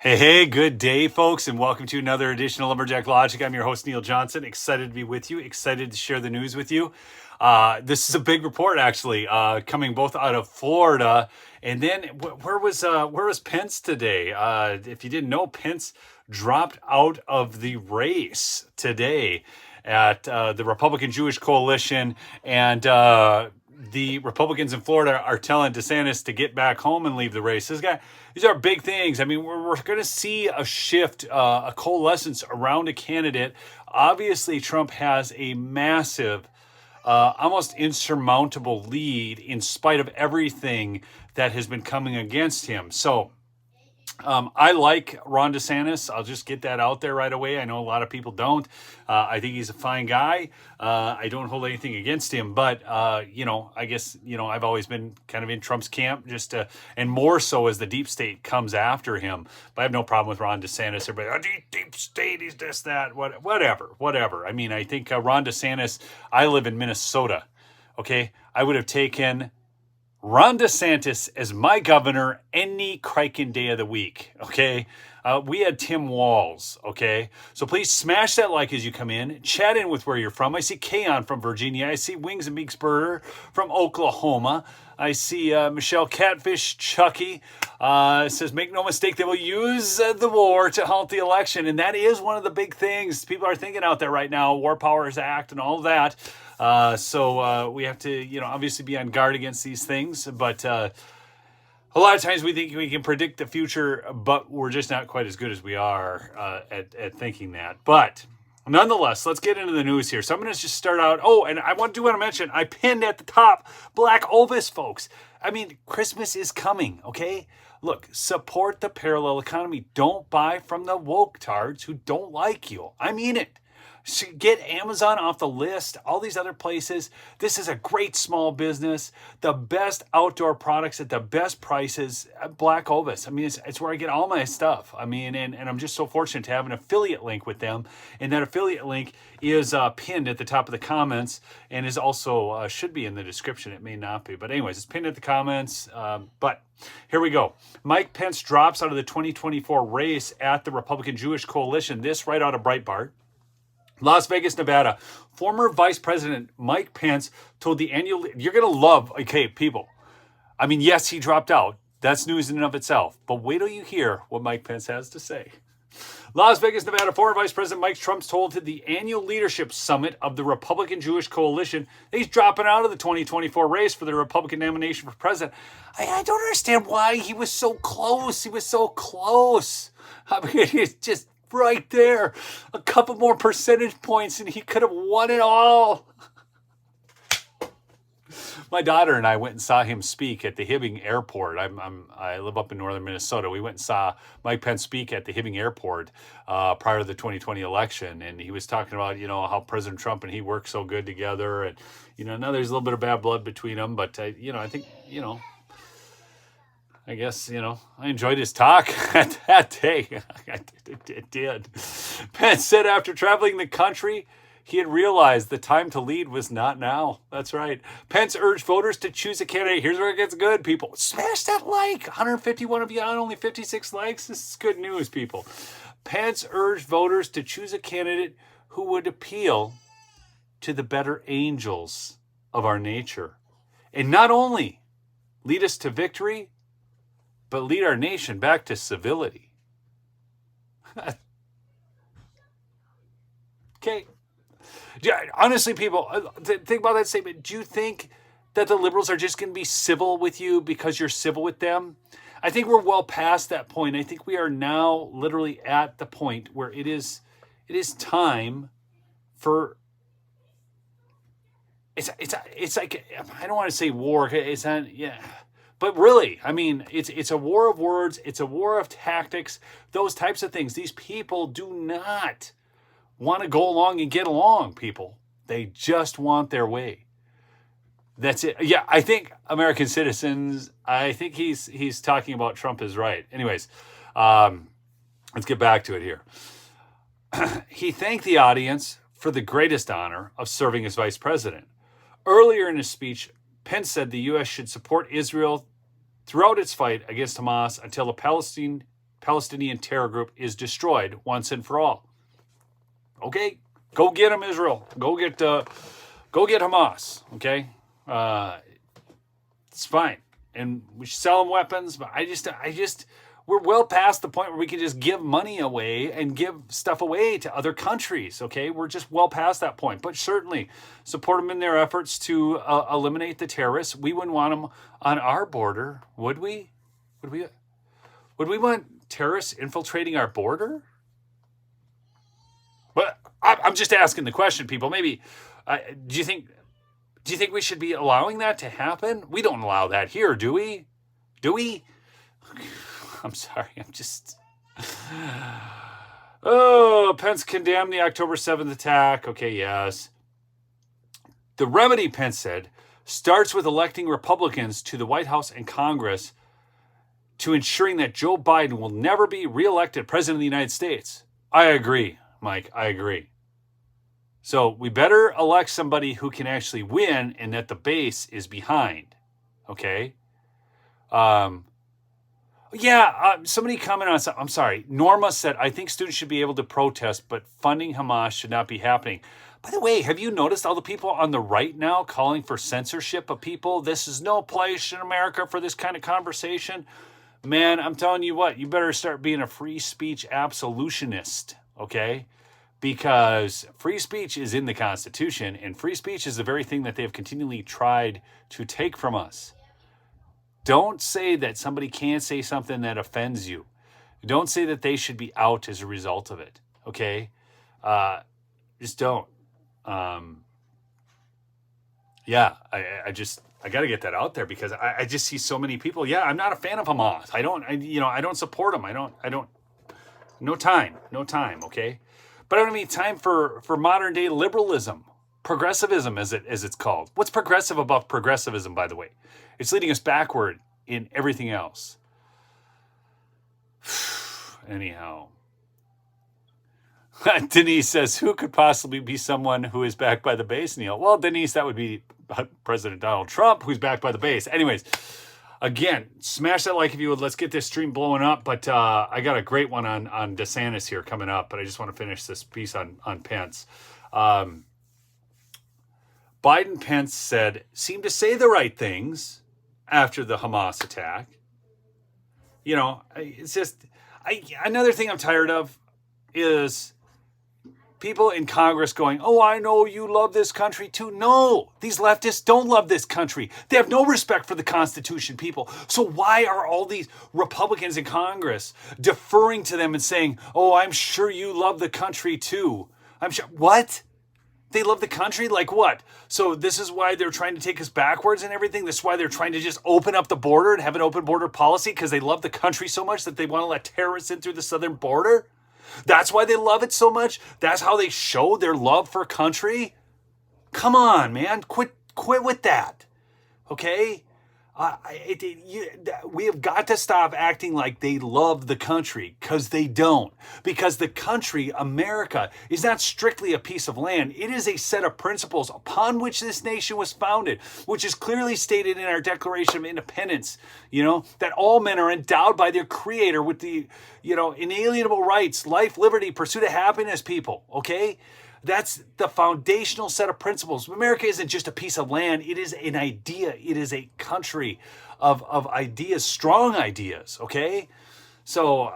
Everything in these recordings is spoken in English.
Hey, good day, folks, and welcome to another edition of Lumberjack Logic. I'm your host, Neil Johnson. Excited to be with you, excited to share the news with you. This is a big report, actually, coming both out of Florida, and then where was Pence today? If you didn't know, Pence dropped out of the race today at the Republican Jewish Coalition, and the Republicans in Florida are telling DeSantis to get back home and leave the race. These are big things. I mean, we're going to see a shift, a coalescence around a candidate. Obviously, Trump has a massive, almost insurmountable lead in spite of everything that has been coming against him. So, I like Ron DeSantis. I'll just get that out there right away. I know a lot of people don't. I think he's a fine guy. I don't hold anything against him, but I guess I've always been kind of in Trump's camp, and more so as the deep state comes after him. But I have no problem with Ron DeSantis. Everybody, deep state, he's this, that, whatever. I mean, I think Ron DeSantis. I live in Minnesota. Okay, I would have taken Ron DeSantis as my governor any cracking day of the week, okay? We had Tim Walz, okay? So please smash that like as you come in. Chat in with where you're from. I see Kayon from Virginia. I see Wings and Beaks Burger from Oklahoma. I see Michelle Catfish Chucky says, make no mistake, they will use the war to halt the election. And that is one of the big things people are thinking out there right now, War Powers Act and all of that. So we have to, obviously be on guard against these things. But a lot of times we think we can predict the future, but we're just not quite as good as we are at thinking that. But nonetheless, let's get into the news here. So I'm going to just start out. Oh, and I want to mention, I pinned at the top Black Ovis, folks. I mean, Christmas is coming, okay? Look, support the parallel economy. Don't buy from the woke tards who don't like you. I mean it. Get Amazon off the list, all these other places. This is a great small business. The best outdoor products at the best prices at Black Ovis. I mean, it's where I get all my stuff. I mean, and I'm just so fortunate to have an affiliate link with them. And that affiliate link is pinned at the top of the comments and is also, should be in the description. It may not be. But anyways, it's pinned at the comments. But here we go. Mike Pence drops out of the 2024 race at the Republican Jewish Coalition. This right out of Breitbart. Las Vegas, Nevada, former Vice President Mike Pence told the annual, you're going to love, okay, people. I mean, yes, he dropped out. That's news in and of itself. But wait till you hear what Mike Pence has to say. Las Vegas, Nevada, former Vice President Mike Trump told to the annual leadership summit of the Republican Jewish Coalition that he's dropping out of the 2024 race for the Republican nomination for president. I don't understand why he was so close. He was so close. I mean, it's just right there. A couple more percentage points and he could have won it all. My daughter and I went and saw him speak at the Hibbing Airport. I live up in northern Minnesota. We went and saw Mike Pence speak at the Hibbing Airport prior to the 2020 election, and he was talking about how President Trump and he work so good together, and now there's a little bit of bad blood between them, but I think I guess, I enjoyed his talk that day. I did. Pence said after traveling the country, he had realized the time to lead was not now. That's right. Pence urged voters to choose a candidate. Here's where it gets good, people. Smash that like. 151 of you on, only 56 likes. This is good news, people. Pence urged voters to choose a candidate who would appeal to the better angels of our nature. And not only lead us to victory, but lead our nation back to civility. Okay. Yeah, honestly, people, think about that statement. Do you think that the liberals are just going to be civil with you because you're civil with them? I think we're well past that point. I think we are now literally at the point where it is time for. It's like, I don't want to say war. It's not, yeah. But really, I mean, it's a war of words. It's a war of tactics, those types of things. These people do not want to go along and get along, people. They just want their way. That's it. Yeah, I think American citizens, I think he's talking about Trump is right. Anyways, let's get back to it here. He thanked the audience for the greatest honor of serving as vice president. Earlier in his speech, Pence said the U.S. should support Israel throughout its fight against Hamas until the Palestinian terror group is destroyed once and for all. Okay, go get them, Israel. Go get Hamas. Okay, it's fine, and we should sell them weapons. But I just, we're well past the point where we can just give money away and give stuff away to other countries. Okay, we're just well past that point. But certainly support them in their efforts to eliminate the terrorists. We wouldn't want them on our border, would we? Would we want terrorists infiltrating our border? But I'm just asking the question, people. Maybe do you think we should be allowing that to happen? We don't allow that here, do we? Do we? I'm sorry. I'm just. Oh, Pence condemned the October 7th attack. Okay, yes. The remedy, Pence said, starts with electing Republicans to the White House and Congress to ensuring that Joe Biden will never be reelected president of the United States. I agree, Mike. I agree. So we better elect somebody who can actually win and that the base is behind. Okay? Somebody commented on something. I'm sorry. Norma said, I think students should be able to protest, but funding Hamas should not be happening. By the way, have you noticed all the people on the right now calling for censorship of people? This is no place in America for this kind of conversation. Man, I'm telling you what, you better start being a free speech absolutionist, okay? Because free speech is in the Constitution, and free speech is the very thing that they have continually tried to take from us. Don't say that somebody can't say something that offends you. Don't say that they should be out as a result of it, okay? Just don't. I got to get that out there because I just see so many people. Yeah, I'm not a fan of Hamas. I don't support them. No time, okay? But I don't mean time for modern day liberalism, progressivism as it's called. What's progressive about progressivism, by the way? It's leading us backward in everything else. Anyhow. Denise says, who could possibly be someone who is backed by the base, Neil? Well, Denise, that would be President Donald Trump, who's backed by the base. Anyways, again, smash that like if you would. Let's get this stream blowing up. But I got a great one on DeSantis here coming up. But I just want to finish this piece on Pence. Biden, Pence seemed to say the right things after the Hamas attack. You know, it's just, another thing I'm tired of is people in Congress going, oh, I know you love this country too. No, these leftists don't love this country. They have no respect for the Constitution, people. So why are all these Republicans in Congress deferring to them and saying, oh, I'm sure you love the country too? I'm sure. What? They love the country? Like what? So this is why they're trying to take us backwards and everything? This is why they're trying to just open up the border and have an open border policy because they love the country so much that they want to let terrorists in through the southern border? That's why they love it so much? That's how they show their love for country? Come on, man. Quit with that. Okay? We have got to stop acting like they love the country, because they don't. Because the country, America, is not strictly a piece of land. It is a set of principles upon which this nation was founded, which is clearly stated in our Declaration of Independence, that all men are endowed by their Creator with the, inalienable rights, life, liberty, pursuit of happiness, people, okay? That's the foundational set of principles. America isn't just a piece of land. It is an idea. It is a country of ideas, strong ideas, okay? So,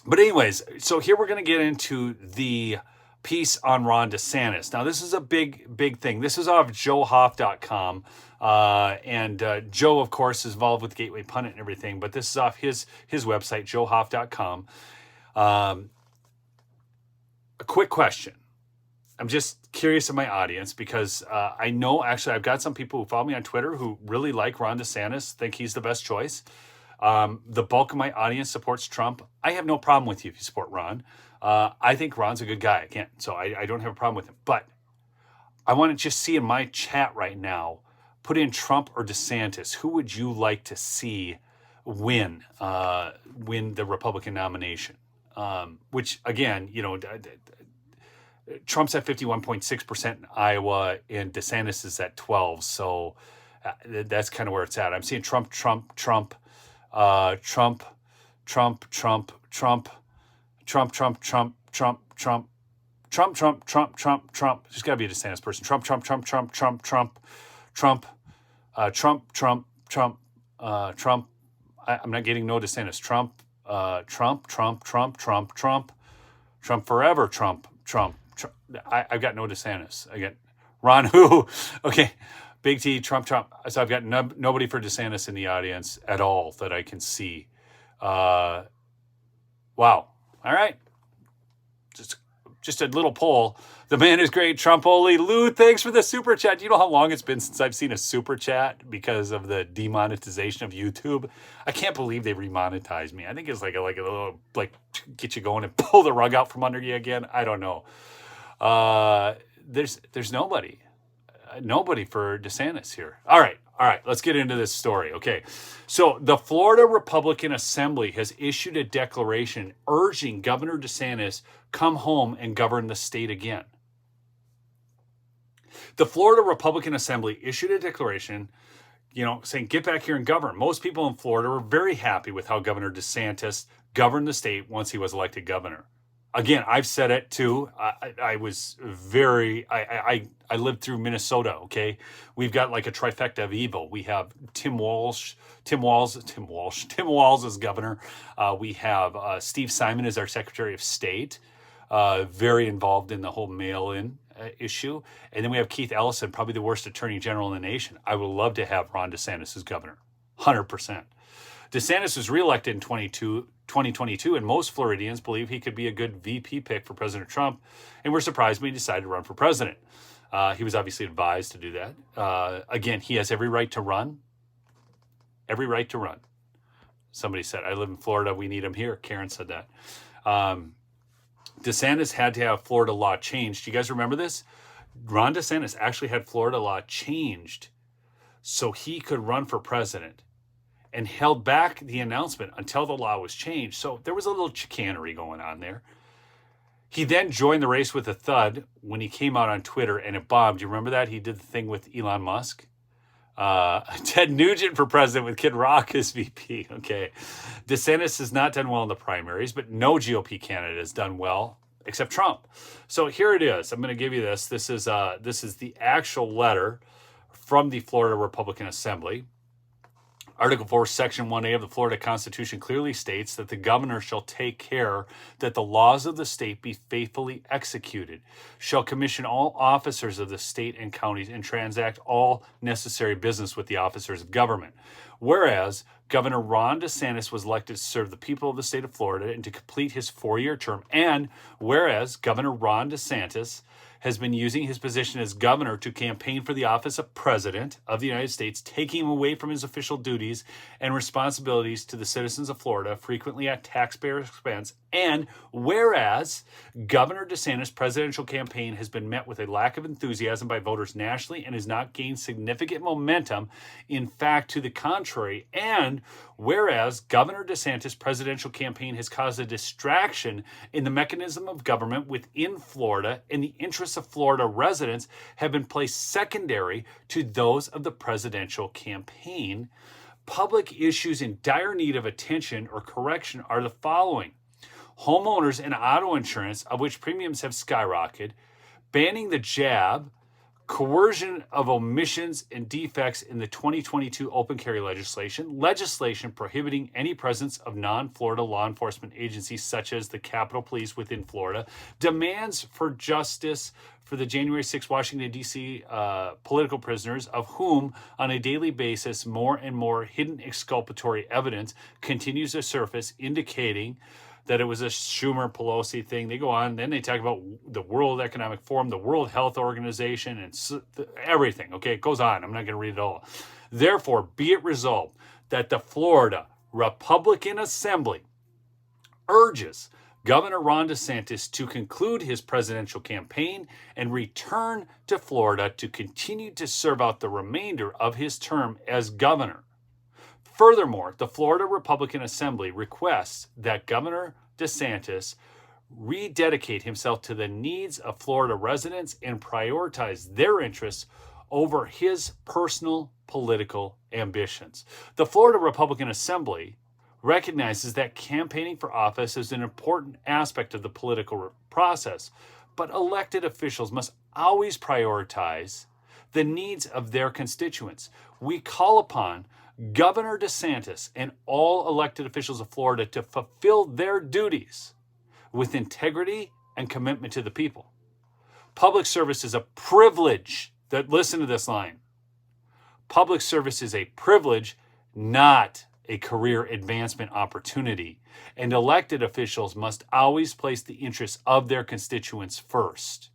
but anyways, so here we're going to get into the piece on Ron DeSantis. Now, this is a big thing. This is off joehoff.com. And Joe, of course, is involved with Gateway Pundit and everything, but this is off his website, joehoff.com. A quick question. I'm just curious of my audience because I know actually I've got some people who follow me on Twitter who really like Ron DeSantis, think he's the best choice. The bulk of my audience supports Trump. I have no problem with you if you support Ron. I think Ron's a good guy. I don't have a problem with him. But I want to just see in my chat right now, put in Trump or DeSantis. Who would you like to see win the Republican nomination? Which again, Trump's at 51.6% in Iowa and DeSantis is at 12%. So that's kind of where it's at. I'm seeing Trump, Trump, Trump, Trump, Trump, Trump, Trump, Trump, Trump, Trump, Trump, Trump, Trump, Trump. There's got to be a DeSantis person. Trump, Trump, Trump, Trump, Trump, Trump, Trump, Trump, Trump, Trump, Trump. I'm not getting no DeSantis. Trump, Trump, Trump, Trump, Trump, Trump, Trump forever. Trump, Trump, Trump. I've got no DeSantis. I got Ron Who. Okay. Big T, Trump, Trump. So I've got nobody for DeSantis in the audience at all that I can see. Wow. All right. Just a little poll. The man is great. Trump only. Lou, thanks for the super chat. Do you know how long it's been since I've seen a super chat because of the demonetization of YouTube? I can't believe they remonetized me. I think it's like a little, get you going and pull the rug out from under you again. I don't know. There's nobody for DeSantis here. All right. Let's get into this story. Okay. So the Florida Republican Assembly has issued a declaration urging Governor DeSantis come home and govern the state again. The Florida Republican Assembly issued a declaration, saying, get back here and govern. Most people in Florida were very happy with how Governor DeSantis governed the state once he was elected governor. Again, I've said it too. I lived through Minnesota, okay? We've got like a trifecta of evil. We have Tim Walz as governor. We have Steve Simon as our Secretary of State, very involved in the whole mail-in issue. And then we have Keith Ellison, probably the worst attorney general in the nation. I would love to have Ron DeSantis as governor, 100%. DeSantis was reelected in 2022, and most Floridians believe he could be a good VP pick for President Trump, and were surprised when he decided to run for president. He was obviously advised to do that. Again, he has every right to run. Every right to run. Somebody said, I live in Florida, we need him here. Karen said that. DeSantis had to have Florida law changed. Do you guys remember this? Ron DeSantis actually had Florida law changed so he could run for president, and held back the announcement until the law was changed. So there was a little chicanery going on there. He then joined the race with a thud when he came out on Twitter, and it bombed. Do you remember that? He did the thing with Elon Musk. Ted Nugent for president with Kid Rock as VP. Okay. DeSantis has not done well in the primaries, but no GOP candidate has done well except Trump. So here it is. I'm going to give you this. This is the actual letter from the Florida Republican Assembly. Article 4, Section 1A of the Florida Constitution clearly states that the governor shall take care that the laws of the state be faithfully executed, shall commission all officers of the state and counties, and transact all necessary business with the officers of government. Whereas Governor Ron DeSantis was elected to serve the people of the state of Florida and to complete his 4-year term, and whereas Governor Ron DeSantis has been using his position as governor to campaign for the office of president of the United States, taking him away from his official duties and responsibilities to the citizens of Florida, frequently at taxpayer expense. And whereas Governor DeSantis' presidential campaign has been met with a lack of enthusiasm by voters nationally and has not gained significant momentum, in fact, to the contrary. And whereas Governor DeSantis' presidential campaign has caused a distraction in the mechanism of government within Florida, and the interests of Florida residents have been placed secondary to those of the presidential campaign, public issues in dire need of attention or correction are the following: homeowners and auto insurance, of which premiums have skyrocketed, banning the jab, coercion of omissions and defects in the 2022 open carry legislation prohibiting any presence of non-Florida law enforcement agencies such as the Capitol Police within Florida, demands for justice for the January 6 Washington, D.C. Political prisoners, of whom on a daily basis more and more hidden exculpatory evidence continues to surface, indicating that it was a Schumer-Pelosi thing. They go on, then they talk about the World Economic Forum, the World Health Organization, and everything. Okay, it goes on. I'm not going to read it all. Therefore, be it resolved that the Florida Republican Assembly urges Governor Ron DeSantis to conclude his presidential campaign and return to Florida to continue to serve out the remainder of his term as governor. Furthermore, the Florida Republican Assembly requests that Governor DeSantis rededicate himself to the needs of Florida residents and prioritize their interests over his personal political ambitions. The Florida Republican Assembly recognizes that campaigning for office is an important aspect of the political process, but elected officials must always prioritize the needs of their constituents. We call upon Governor DeSantis and all elected officials of Florida to fulfill their duties with integrity and commitment to the people. Public service is a privilege. Listen to this line. Public service is a privilege, not a career advancement opportunity. And elected officials must always place the interests of their constituents first.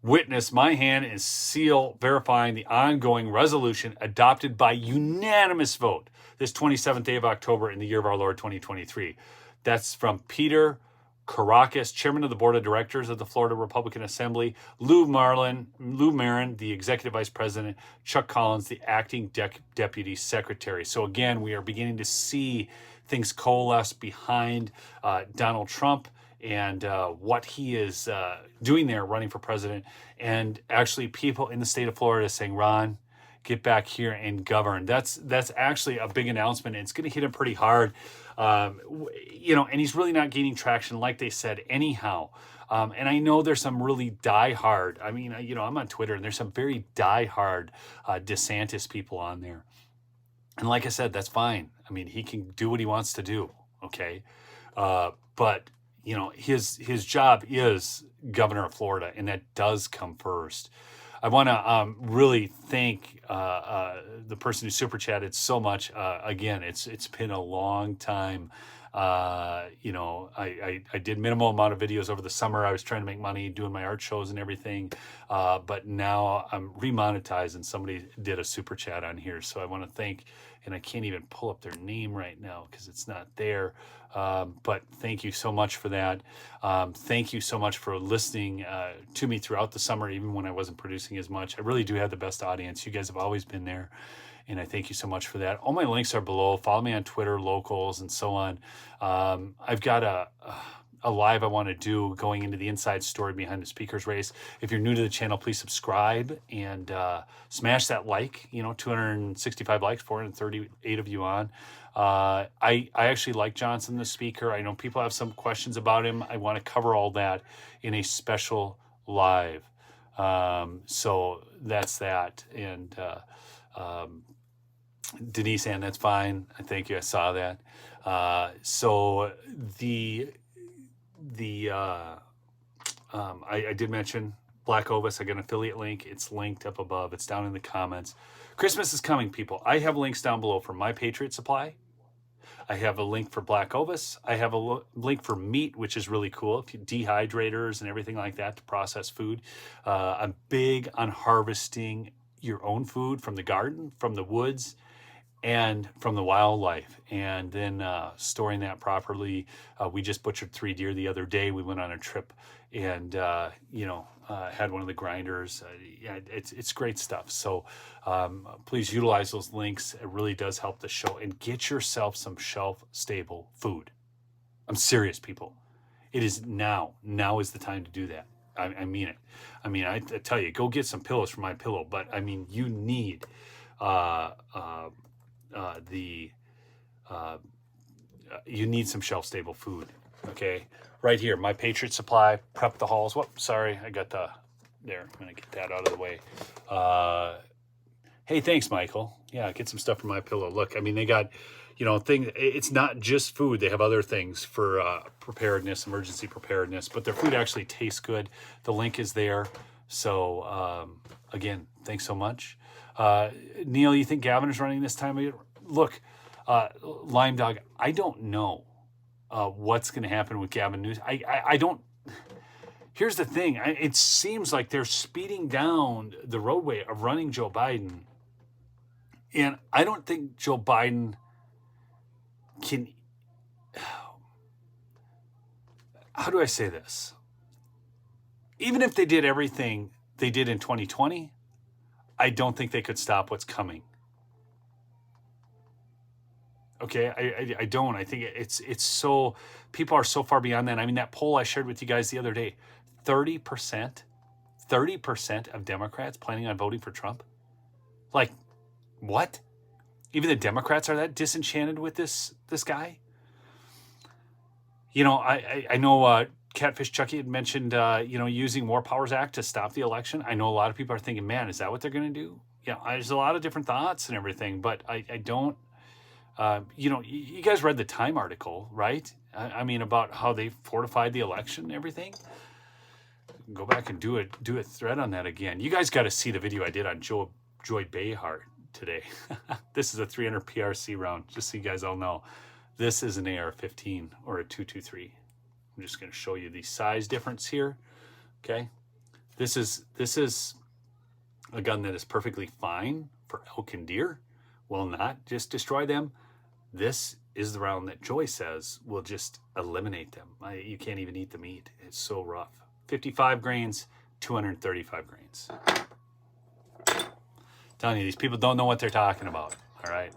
Witness my hand and seal verifying the ongoing resolution adopted by unanimous vote this 27th day of October in the year of our Lord 2023. That's from Peter Caracas, chairman of the board of directors of the Florida Republican Assembly, Lou Marin, the executive vice president, Chuck Collins, the acting deputy secretary. So again, we are beginning to see things coalesce behind Donald Trump and what he is doing there, running for president. And actually people in the state of Florida saying, Ron, get back here and govern. That's actually a big announcement. And it's going to hit him pretty hard. And he's really not gaining traction, like they said, anyhow. And I know there's some really diehard. I mean, I'm on Twitter, and there's some very diehard DeSantis people on there. And like I said, that's fine. I mean, he can do what he wants to do, okay? But his job is governor of Florida, and that does come first. I want to really thank the person who super chatted so much. Again, it's been a long time. I did minimal amount of videos over the summer. I was trying to make money doing my art shows and everything. But now I'm remonetized, and somebody did a super chat on here. So I want to thank, and I can't even pull up their name right now because it's not there. But thank you so much for that. Thank you so much for listening to me throughout the summer, even when I wasn't producing as much. I really do have the best audience. You guys have always been there, and I thank you so much for that. All my links are below. Follow me on Twitter, locals, and so on. I've got a live I want to do going into the inside story behind the speaker's race. If you're new to the channel, please subscribe and smash that like. 265 likes, 438 of you on. I actually like Johnson, the speaker. I know people have some questions about him. I want to cover all that in a special live. So that's that. And Denise Ann, that's fine. I thank you. I saw that. So I did mention Black Ovis. I got an affiliate link. It's linked up above. It's down in the comments. Christmas is coming, people. I have links down below for My Patriot Supply. I have a link for Black Ovis. I have a link for meat, which is really cool. If you dehydrators and everything like that to process food. I'm big on harvesting your own food from the garden, from the woods, and from the wildlife, and then storing that properly. We just butchered 3 deer the other day. We went on a trip and had one of the grinders. It's great stuff. So please utilize those links. It really does help the show. And get yourself some shelf-stable food. I'm serious, people. It is now. Now is the time to do that. I mean it. I mean, I tell you, go get some pillows for My Pillow. But I mean, you need you need some shelf-stable food. Okay, right here, My Patriot Supply. Prep the halls. Whoop, sorry, I got there. I'm gonna get that out of the way. Hey, thanks, Michael. Yeah, get some stuff from My Pillow. Look, I mean, they got, things. It's not just food. They have other things for preparedness, emergency preparedness. But their food actually tastes good. The link is there. So again, thanks so much. Neil, you think Gavin is running this time of year? Look, Lime Dog, I don't know what's going to happen with Gavin Newsom. I don't. Here's the thing. It seems like they're speeding down the roadway of running Joe Biden. And I don't think Joe Biden can. How do I say this? Even if they did everything they did in 2020, I don't think they could stop what's coming. Okay, I don't. I think it's so, people are so far beyond that. I mean, that poll I shared with you guys the other day, 30% of Democrats planning on voting for Trump. Like, what? Even the Democrats are that disenchanted with this guy. You know, I know Catfish Chucky had mentioned, using War Powers Act to stop the election. I know a lot of people are thinking, man, is that what they're going to do? Yeah, there's a lot of different thoughts and everything, but I don't, you guys read the Time article, right? I mean, about how they fortified the election and everything. Go back and do a thread on that again. You guys got to see the video I did on Joy Behar today. This is a 300 PRC round, just so you guys all know. This is an AR-15 or a 223. I'm just going to show you the size difference here. Okay, this is a gun that is perfectly fine for elk and deer. Will not just destroy them. This is the round that Joy says will just eliminate them. You can't even eat the meat. It's so rough. 55 grains, 235 grains. Telling you, these people don't know what they're talking about. All right.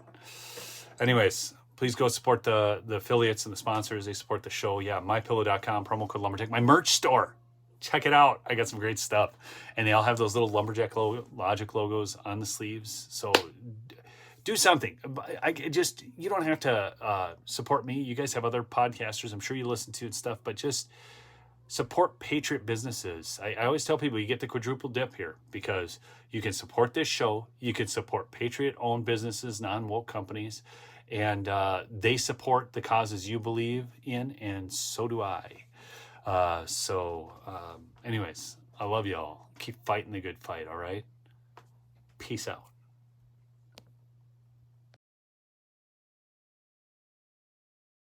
Anyways, please go support the affiliates and the sponsors. They support the show. Yeah, mypillow.com, promo code Lumberjack. My merch store. Check it out. I got some great stuff. And they all have those little Lumberjack Logic logos on the sleeves. So do something. You don't have to support me. You guys have other podcasters I'm sure you listen to and stuff, but just support patriot businesses. I always tell people you get the quadruple dip here because you can support this show, you can support patriot-owned businesses, non-woke companies, and they support the causes you believe in, and so do I. Anyways, I love y'all. Keep fighting the good fight, all right? Peace out.